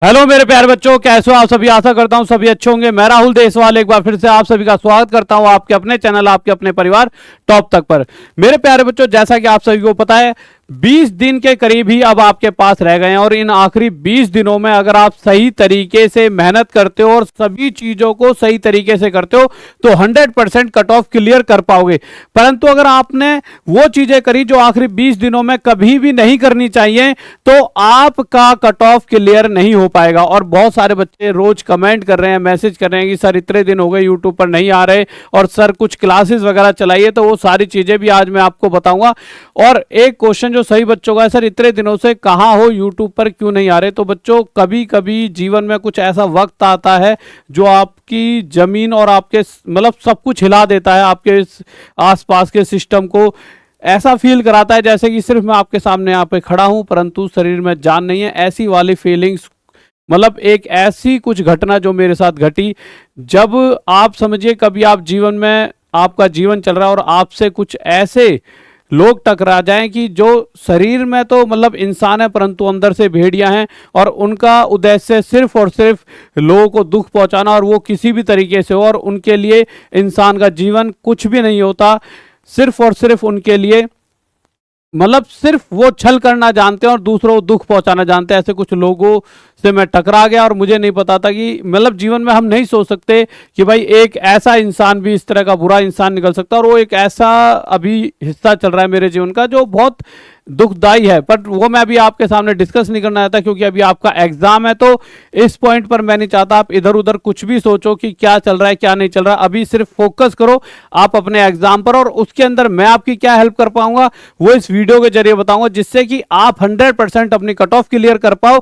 Hello मेरे प्यारे बच्चों, कैसे हो आप सभी। आशा करता हूं सभी अच्छे होंगे। मैं राहुल देसवाल एक बार फिर से आप सभी का स्वागत करता हूं आपके अपने चैनल, आपके अपने परिवार टॉप तक पर। मेरे प्यारे बच्चों, जैसा कि आप सभी को पता है 20 दिन के करीब ही अब आपके पास रह गए हैं और इन आखिरी 20 दिनों में अगर आप सही तरीके से मेहनत करते हो और सभी चीजों को सही तरीके से करते हो तो 100% कट ऑफ क्लियर कर पाओगे। परंतु अगर आपने वो चीजें करी जो आखिरी 20 दिनों में कभी भी नहीं करनी चाहिए तो आपका कट ऑफ क्लियर नहीं हो पाएगा। और बहुत सारे बच्चे रोज कमेंट कर रहे हैं, मैसेज कर रहे हैं कि सर इतने दिन हो गए यूट्यूब पर नहीं आ रहे और सर कुछ क्लासेस वगैरह चलाइए। तो वो सारी चीजें भी आज मैं आपको बताऊंगा। और एक क्वेश्चन जो सही बच्चों का है, सर इतने दिनों से कहां हो, यूट्यूब पर क्यों नहीं आ रहे। तो बच्चों कभी कभी जीवन में कुछ ऐसा वक्त आता है जो आपकी जमीन और आपके मतलब सब कुछ हिला देता है, आपके आसपास के सिस्टम को ऐसा फील कराता है जैसे कि सिर्फ मैं आपके सामने यहाँ पे खड़ा हूं परंतु शरीर में जान नहीं है। ऐसी वाली फीलिंग्स, मतलब एक ऐसी कुछ घटना जो मेरे साथ घटी, जब आप समझिए कभी आप जीवन में आपका जीवन चल रहा है और आपसे कुछ ऐसे लोग टकरा जाएं कि जो शरीर में तो मतलब इंसान है परंतु अंदर से भेड़िया हैं और उनका उद्देश्य सिर्फ और सिर्फ लोगों को दुख पहुंचाना, और वो किसी भी तरीके से हो, और उनके लिए इंसान का जीवन कुछ भी नहीं होता। सिर्फ और सिर्फ उनके लिए मतलब सिर्फ वो छल करना जानते हैं और दूसरों को दुख पहुंचाना जानते हैं। ऐसे कुछ लोगों से मैं टकरा गया और मुझे नहीं पता था कि मतलब जीवन में हम नहीं सोच सकते कि भाई एक ऐसा इंसान भी इस तरह का बुरा इंसान निकल सकता है। और वो एक ऐसा अभी हिस्सा चल रहा है मेरे जीवन का जो बहुत दुखदाई है, पर वो मैं अभी आपके सामने डिस्कस नहीं करना चाहता क्योंकि अभी आपका एग्जाम है। तो इस पॉइंट पर मैं नहीं चाहता आप इधर उधर कुछ भी सोचो कि क्या चल रहा है क्या नहीं चल रहा। अभी सिर्फ फोकस करो आप अपने एग्जाम पर, और उसके अंदर मैं आपकी क्या हेल्प कर पाऊंगा वो इस वीडियो के जरिए बताऊंगा, जिससे कि आप 100% अपनी कट ऑफ क्लियर कर पाओ,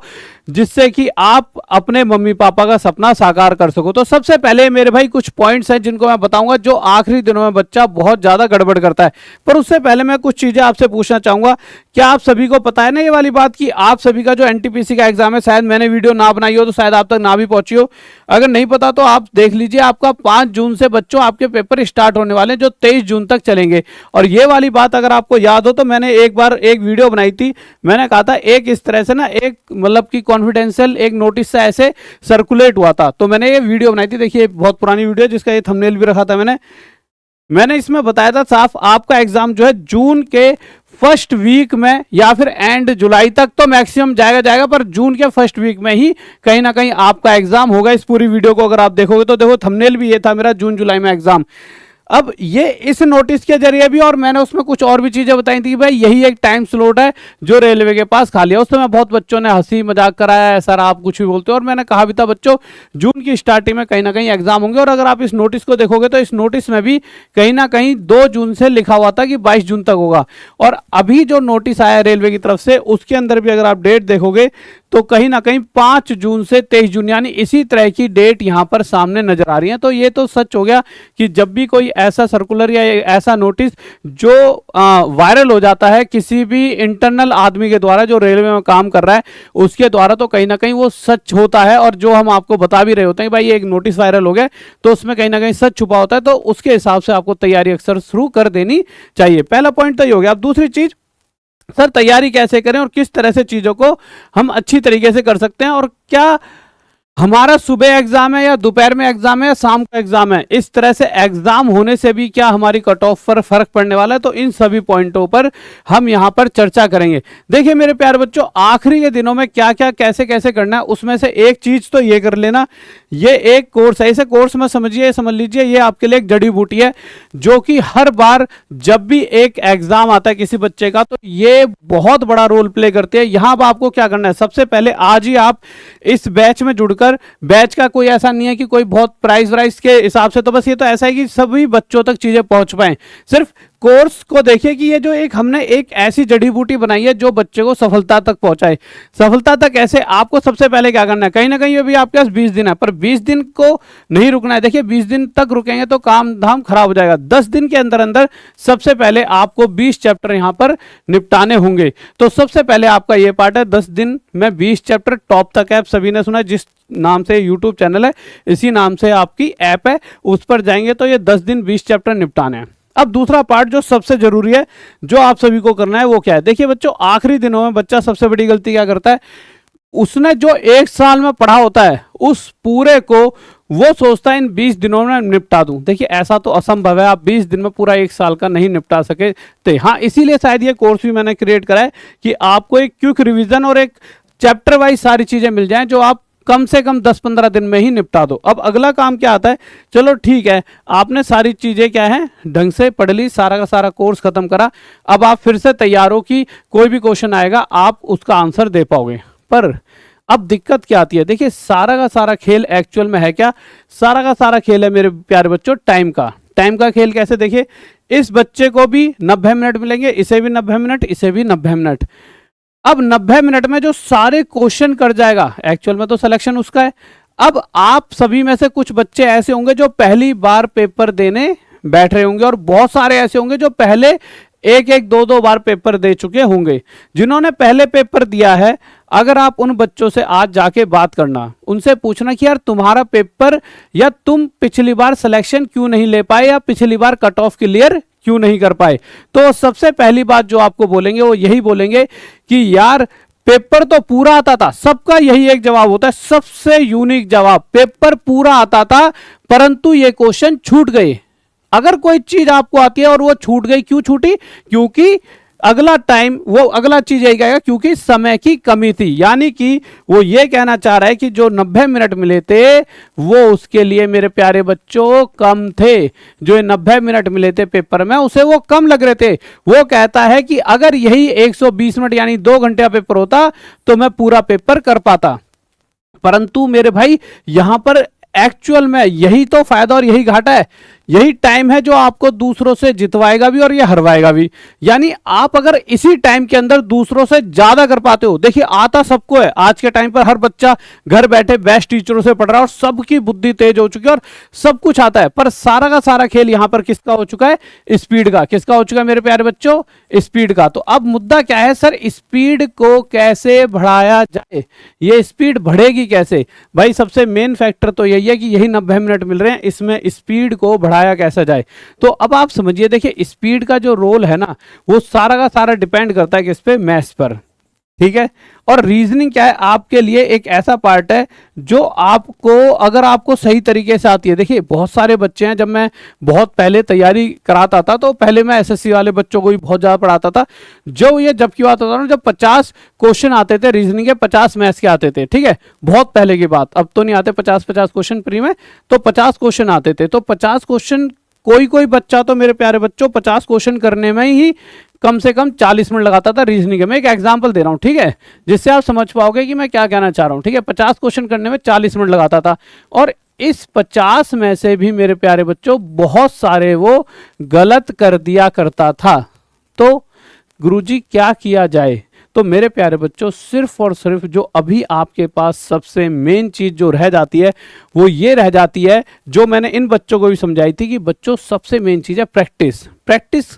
जिससे कि आप अपने मम्मी पापा का सपना साकार कर सको। तो सबसे पहले मेरे भाई कुछ पॉइंट्स हैं जिनको मैं बताऊंगा जो आखिरी दिनों में बच्चा बहुत ज्यादा गड़बड़ करता है। पर उससे पहले मैं कुछ चीजें आपसे पूछना चाहूंगा। क्या आप सभी को पता है ना ये वाली बात कि आप सभी का जो एनटीपीसी का एग्जाम है, शायद मैंने वीडियो ना बनाई हो तो शायद आप तक ना भी पहुंची हो। अगर नहीं पता तो आप देख लीजिए, आपका 5 जून से बच्चों आपके पेपर स्टार्ट होने वाले हैं जो 23 जून तक चलेंगे। और ये वाली बात अगर आपको याद हो तो मैंने एक बार एक वीडियो बनाई थी, मैंने कहा था एक इस तरह से ना एक मतलब की कॉन्फिडेंशियल एक नोटिस से ऐसे सर्कुलेट हुआ था। तो मैंने ये वीडियो बनाई थी, देखिए बहुत पुरानी वीडियो जिसका ये थंबनेल भी रखा था मैंने इसमें बताया था साफ आपका एग्जाम जो है जून के फर्स्ट वीक में या फिर एंड जुलाई तक तो मैक्सिमम जाएगा, पर जून के फर्स्ट वीक में ही कहीं ना कहीं आपका एग्जाम होगा। इस पूरी वीडियो को अगर आप देखोगे तो देखो थंबनेल भी ये था मेरा, जून जुलाई में एग्जाम। अब ये इस नोटिस के जरिए भी, और मैंने उसमें कुछ और भी चीजें बताई थी कि भाई यही एक टाइम स्लॉट है जो रेलवे के पास खाली है। उस समय बहुत बच्चों ने हंसी मजाक कराया है, सर आप कुछ भी बोलते हो। और मैंने कहा भी था बच्चों जून की स्टार्टिंग में कहीं ना कहीं एग्जाम होंगे। और अगर आप इस नोटिस को देखोगे तो इस नोटिस में भी कहीं ना कहीं 2 जून से लिखा हुआ था कि 22 जून तक होगा। और अभी जो नोटिस आया रेलवे की तरफ से उसके अंदर भी अगर आप डेट देखोगे तो कहीं ना कहीं 5 जून से 23 जून यानी इसी तरह की डेट यहां पर सामने नजर आ रही है। तो ये तो सच हो गया कि जब भी कोई ऐसा सर्कुलर या ऐसा नोटिस जो वायरल हो जाता है किसी भी इंटरनल आदमी के द्वारा जो रेलवे में काम कर रहा है उसके द्वारा, तो कहीं ना कहीं वो सच होता है। और जो हम आपको बता भी रहे होते हैं कि भाई ये एक नोटिस वायरल हो गया तो उसमें कहीं ना कहीं सच छुपा होता है। तो उसके हिसाब से आपको तैयारी अक्सर शुरू कर देनी चाहिए। पहला पॉइंट तो ये हो गया। अब दूसरी चीज, सर तैयारी कैसे करें और किस तरह से चीजों को हम अच्छी तरीके से कर सकते हैं, और क्या हमारा सुबह एग्जाम है या दोपहर में एग्जाम है या शाम का एग्जाम है, इस तरह से एग्जाम होने से भी क्या हमारी कट ऑफ पर फर्क पड़ने वाला है। तो इन सभी पॉइंटों पर हम यहां पर चर्चा करेंगे। देखिए मेरे प्यारे बच्चों, आखिरी के दिनों में क्या क्या कैसे कैसे करना है उसमें से एक चीज तो ये कर लेना, ये एक कोर्स है। इसे कोर्स में समझिए, समझ लीजिए ये आपके लिए एक जड़ी बूटी है जो कि हर बार जब भी एक एग्जाम आता है किसी बच्चे का तो ये बहुत बड़ा रोल प्ले करते हैं। यहां पर आपको क्या करना है, सबसे पहले आज ही आप इस बैच में जुड़कर, बैच का कोई ऐसा नहीं है कि कोई बहुत प्राइस वाइस के हिसाब से, तो बस ये तो ऐसा है कि सभी बच्चों तक चीजें पहुंच पाए। सिर्फ कोर्स को देखिए कि ये जो एक हमने एक ऐसी जड़ी बूटी बनाई है जो बच्चे को सफलता तक पहुंचाए। सफलता तक ऐसे आपको सबसे पहले क्या करना है, कहीं ना कहीं अभी आपके पास 20 दिन है पर 20 दिन को नहीं रुकना है। देखिए 20 दिन तक रुकेंगे तो काम धाम खराब हो जाएगा। 10 दिन के अंदर अंदर सबसे पहले आपको 20 चैप्टर यहां पर निपटाने होंगे। तो सबसे पहले आपका ये पार्ट है 10 दिन में 20 चैप्टर। टॉप तक ऐप सभी ने सुना, जिस नाम से यूट्यूब चैनल है इसी नाम से आपकी ऐप है, उस पर जाएंगे तो ये 10 दिन 20 चैप्टर निपटाने हैं। अब दूसरा पार्ट जो सबसे जरूरी है जो आप सभी को करना है वो क्या है। देखिए बच्चों, आखिरी दिनों में बच्चा सबसे बड़ी गलती क्या करता है, उसने जो एक साल में पढ़ा होता है उस पूरे को वो सोचता है इन 20 दिनों में निपटा दूं। देखिए ऐसा तो असंभव है, आप 20 दिन में पूरा एक साल का नहीं निपटा सके थे। हाँ, इसीलिए शायद ये कोर्स भी मैंने क्रिएट करा है कि आपको एक क्विक रिवीजन और एक चैप्टर वाइज सारी चीजें मिल जाएं जो आप कम से कम 10-15 दिन में ही निपटा दो। अब अगला काम क्या आता है, चलो ठीक है, आपने सारी चीजें क्या है ढंग से पढ़ ली, सारा का सारा कोर्स खत्म करा, अब आप फिर से तैयार हो कि कोई भी क्वेश्चन आएगा आप उसका आंसर दे पाओगे। पर अब दिक्कत क्या आती है, देखिए सारा का सारा खेल एक्चुअल में है क्या, सारा का सारा खेल है मेरे प्यारे बच्चों टाइम का। टाइम का खेल कैसे, देखिए इस बच्चे को भी 90 मिनट मिलेंगे, इसे भी 90 मिनट, इसे भी 90 मिनट। अब 90 मिनट में जो सारे क्वेश्चन कर जाएगा, एक्चुअल में तो सिलेक्शन उसका है। अब आप सभी में से कुछ बच्चे ऐसे होंगे जो पहली बार पेपर देने बैठ रहे होंगे और बहुत सारे ऐसे होंगे जो पहले एक एक दो दो बार पेपर दे चुके होंगे। जिन्होंने पहले पेपर दिया है, अगर आप उन बच्चों से आज जाके बात करना, उनसे पूछना कि यार तुम्हारा पेपर या तुम पिछली बार सिलेक्शन क्यों नहीं ले पाए या पिछली बार कट ऑफ क्लियर क्यों नहीं कर पाए, तो सबसे पहली बात जो आपको बोलेंगे वो यही बोलेंगे कि यार पेपर तो पूरा आता था। सबका यही एक जवाब होता है, सबसे यूनिक जवाब, पेपर पूरा आता था परंतु ये क्वेश्चन छूट गए। अगर कोई चीज आपको आती है और वो छूट गई, क्यों छूटी, क्योंकि अगला टाइम, वो अगला चीज यही कहेगा क्योंकि समय की कमी थी। यानी कि वो ये कहना चाह रहा है कि जो 90 मिनट मिले थे वो उसके लिए मेरे प्यारे बच्चों कम थे। जो 90 मिनट मिले थे पेपर में उसे वो कम लग रहे थे। वो कहता है कि अगर यही 120 मिनट यानी 2 घंटे का पेपर होता तो मैं पूरा पेपर कर पाता। परंतु मेरे भाई यहां पर एक्चुअल में यही तो फायदा और यही घाटा है, यही टाइम है जो आपको दूसरों से जितवाएगा भी और ये हरवाएगा भी। यानी आप अगर इसी टाइम के अंदर दूसरों से ज्यादा कर पाते हो, देखिए आता सबको है, आज के टाइम पर हर बच्चा घर बैठे बेस्ट टीचरों से पढ़ रहा है और सबकी बुद्धि तेज हो चुकी है और सब कुछ आता है। पर सारा का सारा खेल यहां पर किसका हो चुका है, स्पीड का। किसका हो चुका है मेरे प्यारे बच्चों, स्पीड का। तो अब मुद्दा क्या है सर, स्पीड को कैसे बढ़ाया जाए, ये स्पीड बढ़ेगी कैसे। भाई सबसे मेन फैक्टर तो यही है कि यही 90 मिनट मिल रहे हैं, इसमें स्पीड को बढ़ाया कैसा जाए। तो अब आप समझिए, देखिए स्पीड का जो रोल है ना वो सारा का सारा डिपेंड करता है किस पे, मैथ्स पर, ठीक है। और रीजनिंग क्या है, आपके लिए एक ऐसा पार्ट है जो आपको, अगर आपको सही तरीके से आती है। देखिए बहुत सारे बच्चे हैं, जब मैं बहुत पहले तैयारी कराता था तो पहले मैं एसएससी वाले बच्चों को भी बहुत ज्यादा पढ़ाता था। जो ये जब की बात होता था ना, जब 50 क्वेश्चन आते थे रीजनिंग के, 50 मैथ्स के आते थे, ठीक है, बहुत पहले की बात, अब तो नहीं आते 50-50 क्वेश्चन प्री में, तो 50 क्वेश्चन आते थे। तो 50 क्वेश्चन कोई कोई बच्चा तो मेरे प्यारे बच्चों 50 क्वेश्चन करने में ही कम से कम 40 मिनट लगाता था रीजनिंग के। मैं एक एग्जांपल दे रहा हूं, ठीक है, जिससे आप समझ पाओगे कि मैं क्या कहना चाह रहा हूं, ठीक है। 50 क्वेश्चन करने में 40 मिनट लगाता था और इस 50 में से भी मेरे प्यारे बच्चों बहुत सारे वो गलत कर दिया करता था। तो गुरुजी क्या किया जाए, तो मेरे प्यारे बच्चों सिर्फ और सिर्फ जो अभी आपके पास सबसे मेन चीज जो रह जाती है वो ये रह जाती है, जो मैंने इन बच्चों को भी समझाई थी कि बच्चों सबसे मेन चीज है प्रैक्टिस। प्रैक्टिस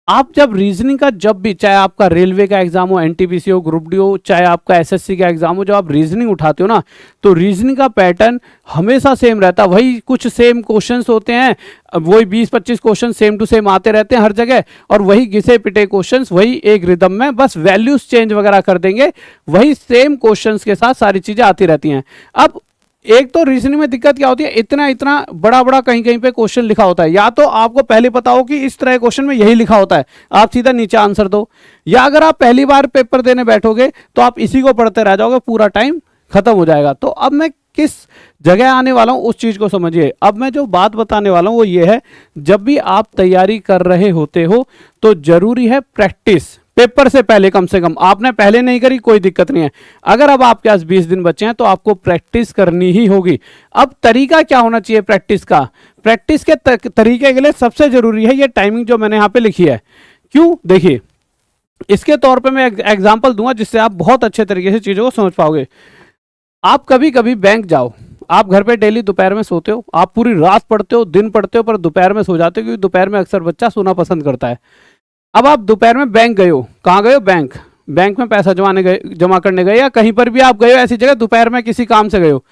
आप जब रीजनिंग का, जब भी, चाहे आपका रेलवे का एग्जाम हो, एनटीपीसी हो, ग्रुप डी हो, चाहे आपका एसएससी का एग्जाम हो, जब आप रीजनिंग उठाते हो ना तो रीजनिंग का पैटर्न हमेशा सेम रहता है। वही कुछ सेम क्वेश्चंस होते हैं, वही 20-25 क्वेश्चन सेम टू सेम आते रहते हैं हर जगह, और वही घिसे पिटे क्वेश्चंस, वही एक रिदम में, बस वैल्यूज चेंज वगैरह कर देंगे, वही सेम क्वेश्चंस के साथ सारी चीजें आती रहती हैं। अब एक तो रीजनिंग में दिक्कत क्या होती है, इतना इतना बड़ा बड़ा कहीं कहीं पे क्वेश्चन लिखा होता है। या तो आपको पहले पता हो कि इस तरह क्वेश्चन में यही लिखा होता है, आप सीधा नीचे आंसर दो, या अगर आप पहली बार पेपर देने बैठोगे तो आप इसी को पढ़ते रह जाओगे, पूरा टाइम खत्म हो जाएगा। तो अब मैं किस जगह आने वाला हूं उस चीज को समझिए। अब मैं जो बात बताने वाला हूं वो ये है, जब भी आप तैयारी कर रहे होते हो तो जरूरी है प्रैक्टिस। पेपर से पहले कम से कम, आपने पहले नहीं करी कोई दिक्कत नहीं है, अगर अब आपके पास 20 दिन बचे हैं तो आपको प्रैक्टिस करनी ही होगी। अब तरीका क्या होना चाहिए प्रैक्टिस का, प्रैक्टिस के तरीके के लिए सबसे जरूरी है ये टाइमिंग जो मैंने यहां पे लिखी है। क्यों, देखिए इसके तौर पे मैं एग्जांपल दूंगा जिससे आप बहुत अच्छे तरीके से चीजों को समझ पाओगे। आप कभी कभी बैंक जाओ, आप घर पे डेली दोपहर में सोते हो, आप पूरी रात पढ़ते हो, दिन पढ़ते हो, पर दोपहर में सो जाते हो, क्योंकि दोपहर में अक्सर बच्चा सोना पसंद करता है। अब आप दोपहर में बैंक गए हो, कहाँ गए हो, बैंक में पैसा जमा करने गए, या कहीं पर भी आप गए हो ऐसी जगह, दोपहर में किसी काम से गए हो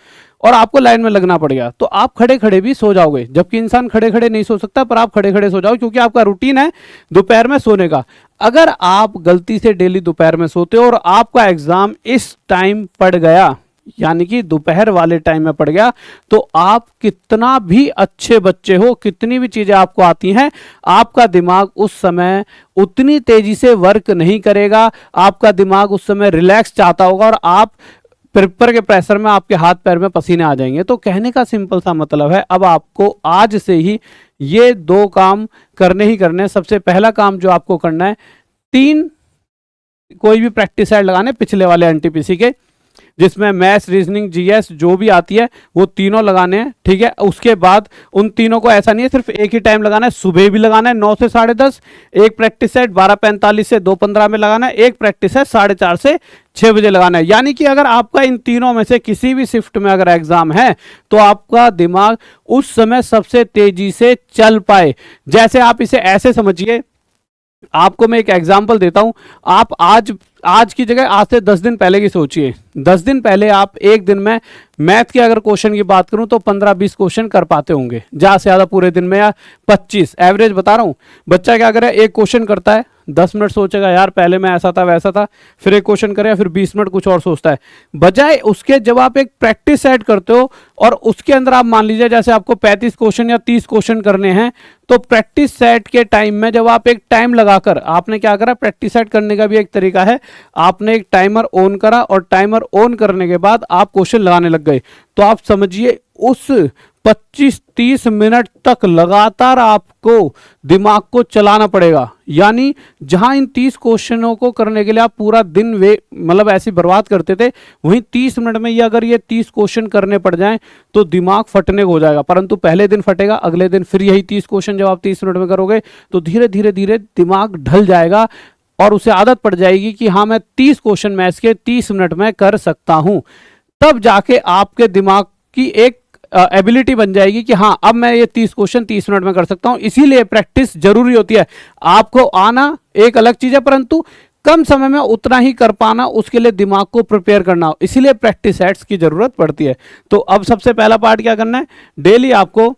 और आपको लाइन में लगना पड़ गया, तो आप खड़े खड़े भी सो जाओगे। जबकि इंसान खड़े खड़े नहीं सो सकता, पर आप खड़े खड़े सो जाओ क्योंकि आपका रूटीन है दोपहर में सोने का। अगर आप गलती से डेली दोपहर में सोते हो और आपका एग्जाम इस टाइम पड़ गया, यानी कि दोपहर वाले टाइम में पड़ गया, तो आप कितना भी अच्छे बच्चे हो, कितनी भी चीजें आपको आती हैं, आपका दिमाग उस समय उतनी तेजी से वर्क नहीं करेगा। आपका दिमाग उस समय रिलैक्स चाहता होगा और आप पेपर के प्रेशर में आपके हाथ पैर में पसीने आ जाएंगे। तो कहने का सिंपल सा मतलब है, अब आपको आज से ही ये 2 काम करने ही करने हैं। सबसे पहला काम जो आपको करना है, 3 कोई भी प्रैक्टिस सेट लगाने पिछले वाले एनटीपीसी के, जिसमें मैथ्स, रीजनिंग, जीएस जो भी आती है वो तीनों लगाने हैं, ठीक है। उसके बाद उन तीनों को ऐसा नहीं है सिर्फ एक ही टाइम लगाना है, सुबह भी लगाना है 9 से 10:30, एक प्रैक्टिस सेट 12:45 से 2:15 में लगाना है, एक प्रैक्टिस सेट 4:30 से 6 बजे लगाना है। यानी कि अगर आपका इन तीनों में से किसी भी शिफ्ट में अगर एग्जाम है तो आपका दिमाग उस समय सबसे तेजी से चल पाए। जैसे आप इसे ऐसे समझिए, आपको मैं एक एग्जांपल देता हूं। आप आज की जगह आज से 10 दिन पहले की सोचिए। 10 दिन पहले आप एक दिन में मैथ के अगर क्वेश्चन की बात करूं तो 15-20 क्वेश्चन कर पाते होंगे ज्यादा से ज्यादा पूरे दिन में, या 25 एवरेज बता रहा हूं। बच्चा क्या करे, एक क्वेश्चन करता है, 10 मिनट सोचेगा यार पहले मैं ऐसा था वैसा था, फिर एक क्वेश्चन करेगा, फिर 20 मिनट कुछ और सोचता है। बजाय उसके जब आप एक प्रैक्टिस सेट करते हो और उसके अंदर आप मान लीजिए जैसे आपको 35 क्वेश्चन या 30 क्वेश्चन करने हैं, तो प्रैक्टिस सेट के टाइम में जब आप एक टाइम लगाकर, आपने क्या करा, प्रैक्टिस सेट करने का भी एक तरीका है, आपने एक टाइमर ऑन करा और टाइमर ऑन करने के बाद आप क्वेश्चन लगाने लग गए, तो आप समझिए उस 25-30 मिनट तक लगातार आपको दिमाग को चलाना पड़ेगा। यानी जहां इन 30 क्वेश्चनों को करने के लिए आप पूरा दिन मतलब ऐसे बर्बाद करते थे, वहीं 30 मिनट में ये अगर ये 30 क्वेश्चन करने पड़ जाएं तो दिमाग फटने को हो जाएगा। परंतु पहले दिन फटेगा, अगले दिन फिर यही 30 क्वेश्चन जब आप 30 मिनट में करोगे तो धीरे धीरे धीरे दिमाग ढल जाएगा और उसे आदत पड़ जाएगी कि हाँ मैं 30 क्वेश्चन मैथ्स के 30 मिनट में कर सकता हूं। तब जाके आपके दिमाग की एक एबिलिटी बन जाएगी कि हाँ अब मैं ये 30 क्वेश्चन 30 मिनट में कर सकता हूं। इसीलिए प्रैक्टिस जरूरी होती है। आपको आना एक अलग चीज है, परंतु कम समय में उतना ही कर पाना, उसके लिए दिमाग को प्रिपेयर करना, इसीलिए प्रैक्टिस सेट्स की जरूरत पड़ती है। तो अब सबसे पहला पार्ट क्या करना है, डेली आपको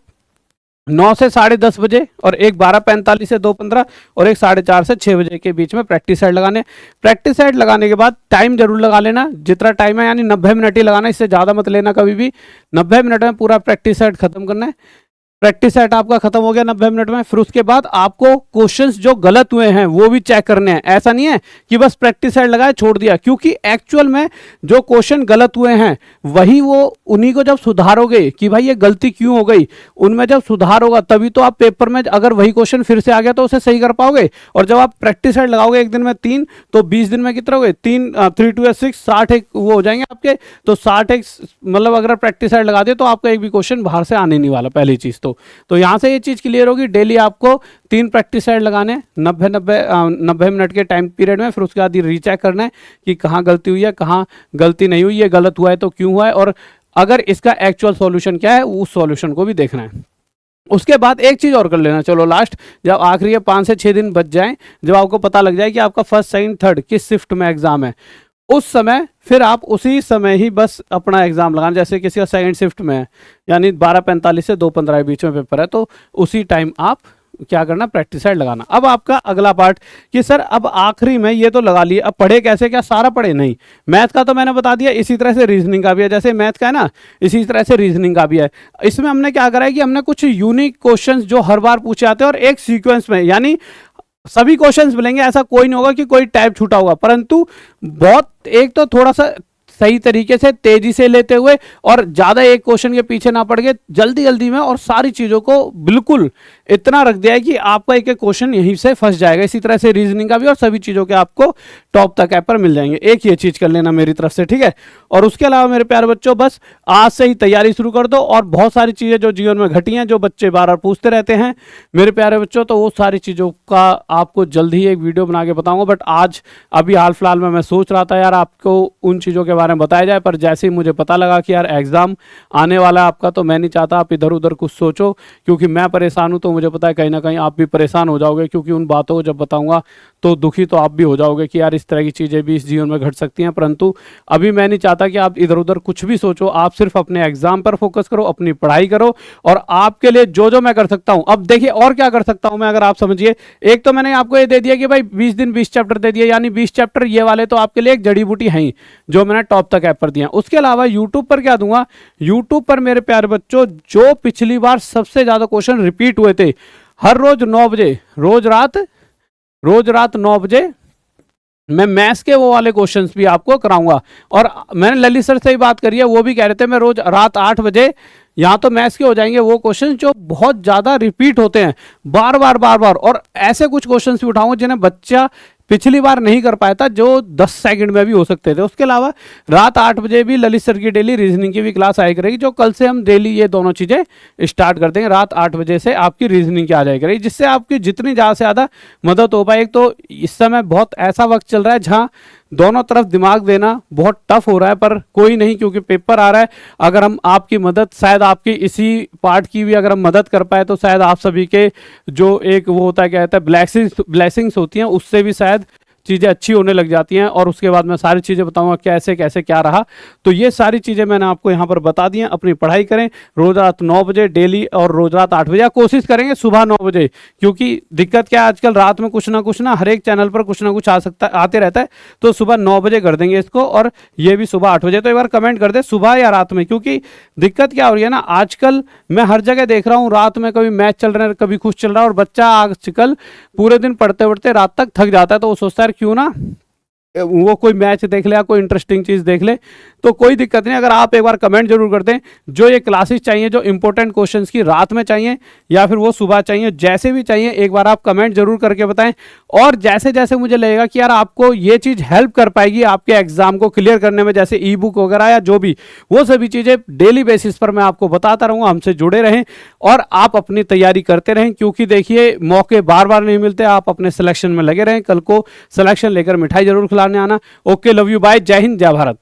9 से 10:30 बजे और एक 12:45 से 2:15 और एक 4:30 से 6 बजे के बीच में प्रैक्टिस सेट लगाने। प्रैक्टिस सेट लगाने के बाद टाइम जरूर लगा लेना, जितना टाइम है, यानी 90 मिनट ही लगाना, इससे ज़्यादा मत लेना कभी भी। 90 मिनट में पूरा प्रैक्टिस सेट खत्म करना है। प्रैक्टिस सेट आपका खत्म हो गया 90 मिनट में, फिर उसके बाद आपको क्वेश्चंस जो गलत हुए हैं वो भी चेक करने हैं। ऐसा नहीं है कि बस प्रैक्टिस सेट लगाए छोड़ दिया, क्योंकि एक्चुअल में जो क्वेश्चन गलत हुए हैं वही वो उन्हीं को जब सुधारोगे कि भाई ये गलती क्यों हो गई, उनमें जब सुधार होगा तभी तो आप पेपर में अगर वही क्वेश्चन फिर से आ गया तो उसे सही कर पाओगे। और जब आप प्रैक्टिस सेट लगाओगे एक दिन में 3, तो 20 दिन में कितना हो गए, 3 3 2 6 60 एक वो हो जाएंगे आपके। तो 60 एक मतलब अगर प्रैक्टिस सेट लगा दे तो आपका एक भी क्वेश्चन बाहर से आने नहीं वाला, पहली चीज तो यहां से ये चीज क्लियर होगी। डेली आपको 3 प्रैक्टिस सेट लगाने 90 मिनट के टाइम पीरियड में, फिर उसके बाद ये रीचेक करना है कि कहाँ गलती हुई है, कहाँ गलती नहीं हुई है, गलत हुआ है तो क्यों हुआ है, और अगर इसका एक्चुअल सॉल्यूशन क्या है उस सॉल्यूशन को भी देखना है। उसके बाद एक चीज और कर लेना, चलो लास्ट, जब आखिरी 5 से 6 दिन बच जाएं, जब आपको पता लग जाए कि आपका फर्स्ट सेकंड थर्ड किस शिफ्ट में एग्जाम है, उस समय फिर आप उसी समय ही बस अपना एग्जाम लगाना। जैसे किसी का सेकंड शिफ्ट में है, यानी 12:45 से 2:15 के बीच में पेपर है, तो उसी टाइम आप क्या करना, प्रैक्टिस सेट लगाना। अब आपका अगला पार्ट कि सर अब आखिरी में ये तो लगा लिए, अब पढ़े कैसे, क्या सारा पढ़े? नहीं, मैथ का तो मैंने बता दिया, इसी तरह से रीजनिंग का भी है। जैसे मैथ का है ना, इसी तरह से रीजनिंग का भी है। इसमें हमने क्या करा है कि हमने कुछ यूनिक क्वेश्चंस जो हर बार पूछे जाते हैं और एक सीक्वेंस में, यानी सभी क्वेश्चंस मिलेंगे, ऐसा कोई नहीं होगा कि कोई टाइप छूटा होगा, परंतु बहुत एक तो थोड़ा सा सही तरीके से तेजी से लेते हुए और ज्यादा एक क्वेश्चन के पीछे ना पड़ गए, जल्दी जल्दी में, और सारी चीजों को बिल्कुल इतना रख दिया है कि आपका एक एक क्वेश्चन यहीं से फंस जाएगा। इसी तरह से रीजनिंग का भी, और सभी चीजों के आपको टॉप तक ऐप पर मिल जाएंगे। एक ये चीज कर लेना मेरी तरफ से, ठीक है। और उसके अलावा मेरे प्यारे बच्चों, बस आज से ही तैयारी शुरू कर दो, और बहुत सारी चीजें जो जीवन में घटी हैं, जो बच्चे बार बार पूछते रहते हैं मेरे प्यारे बच्चों, तो वो सारी चीजों का आपको जल्द ही एक वीडियो बना के बताऊंगा। बट आज अभी हाल फिलहाल में मैं सोच रहा था यार आपको उन चीजों के बारे में बताया जाए, पर जैसे ही मुझे पता लगा कि यार एग्जाम आने वाला है आपका, तो मैं नहीं चाहता आप इधर उधर कुछ सोचो, क्योंकि मैं परेशान हूं तो मुझे पता है कहीं ना कहीं आप भी परेशान हो जाओगे, क्योंकि उन बातों को जब बताऊंगा तो दुखी तो आप भी हो जाओगे कि यार इस तरह की चीज़ें भी इस जीवन में घट सकती हैं। परंतु अभी मैं नहीं चाहता कि आप इधर उधर कुछ भी सोचो, आप सिर्फ अपने एग्जाम पर फोकस करो, अपनी पढ़ाई करो, और आपके लिए जो जो मैं कर सकता हूं, अब देखिए और क्या कर सकता हूं मैं, अगर आप समझिए। एक तो मैंने आपको ये दे दिया कि भाई 20 दिन 20 चैप्टर दे दिए, यानी 20 चैप्टर ये वाले तो आपके लिए एक जड़ी बूटी हैं ही, जो मैंने टॉप तक ऐप पर दिया। उसके अलावा यूट्यूब पर क्या दूंगा, यूट्यूब पर मेरे प्यारे बच्चों जो पिछली बार सबसे ज्यादा क्वेश्चन रिपीट हुए थे, हर रोज 9 बजे, रोज रात 9 बजे मैं मैथ्स के वो वाले क्वेश्चंस भी आपको कराऊंगा। और मैंने ललित सर से ही बात करी है, वो भी कह रहे थे मैं रोज रात 8 बजे यहाँ तो मैथ्स के हो जाएंगे वो क्वेश्चन जो बहुत ज्यादा रिपीट होते हैं बार बार, और ऐसे कुछ क्वेश्चंस भी उठाऊंगा जिन्हें बच्चा पिछली बार नहीं कर पाया था, जो 10 सेकंड में भी हो सकते थे। उसके अलावा रात 8 बजे भी ललित सर की डेली रीजनिंग की भी क्लास आया करेगी, जो कल से हम डेली ये दोनों चीज़ें स्टार्ट कर देंगे। रात 8 बजे से आपकी रीजनिंग की आ जाया करेगी, जिससे आपकी जितनी ज़्यादा से ज़्यादा मदद हो पाए। एक तो इस समय बहुत ऐसा वक्त चल रहा है जहाँ दोनों तरफ दिमाग देना बहुत टफ हो रहा है, पर कोई नहीं, क्योंकि पेपर आ रहा है। अगर हम आपकी मदद, शायद आपकी इसी पार्ट की भी अगर हम मदद कर पाए तो शायद आप सभी के जो एक वो होता है, क्या कहता है, ब्लेसिंग्स होती हैं, उससे भी शायद चीज़ें अच्छी होने लग जाती हैं। और उसके बाद मैं सारी चीज़ें बताऊंगा कैसे कैसे क्या रहा। तो ये सारी चीज़ें मैंने आपको यहाँ पर बता दी हैं। अपनी पढ़ाई करें रोज़ रात 9 बजे डेली, और रोज़ रात 8 बजे, कोशिश करेंगे सुबह 9 बजे, क्योंकि दिक्कत क्या है आजकल रात में कुछ ना हर एक चैनल पर कुछ ना कुछ आते रहता है। तो सुबह 9 बजे कर देंगे इसको, और ये भी सुबह 8 बजे। तो एक बार कमेंट कर दे सुबह या रात में, क्योंकि दिक्कत क्या हो रही है ना, आजकल मैं हर जगह देख रहा हूँ रात में कभी मैच चल रहे हैं, कभी कुछ चल रहा है, और बच्चा आजकल पूरे दिन पढ़ते पढ़ते रात तक थक जाता है। तो वो सोचता है क्यों ना वो कोई मैच देख ले या कोई इंटरेस्टिंग चीज़ देख ले। तो कोई दिक्कत नहीं, अगर आप एक बार कमेंट जरूर कर दें जो ये क्लासेस चाहिए, जो इंपॉर्टेंट क्वेश्चंस की रात में चाहिए या फिर वो सुबह चाहिए, जैसे भी चाहिए एक बार आप कमेंट जरूर करके बताएं। और जैसे जैसे मुझे लगेगा कि यार आपको ये चीज़ हेल्प कर पाएगी आपके एग्जाम को क्लियर करने में, जैसे ई बुक वगैरह या जो भी, वो सभी चीज़ें डेली बेसिस पर मैं आपको बताता रहूँगा। हमसे जुड़े रहें और आप अपनी तैयारी करते रहें, क्योंकि देखिए मौके बार बार नहीं मिलते। आप अपने सिलेक्शन में लगे रहें, कल को सिलेक्शन लेकर मिठाई जरूर खिलाने आना। ओके, लव यू, बाय, जय हिंद, जय भारत।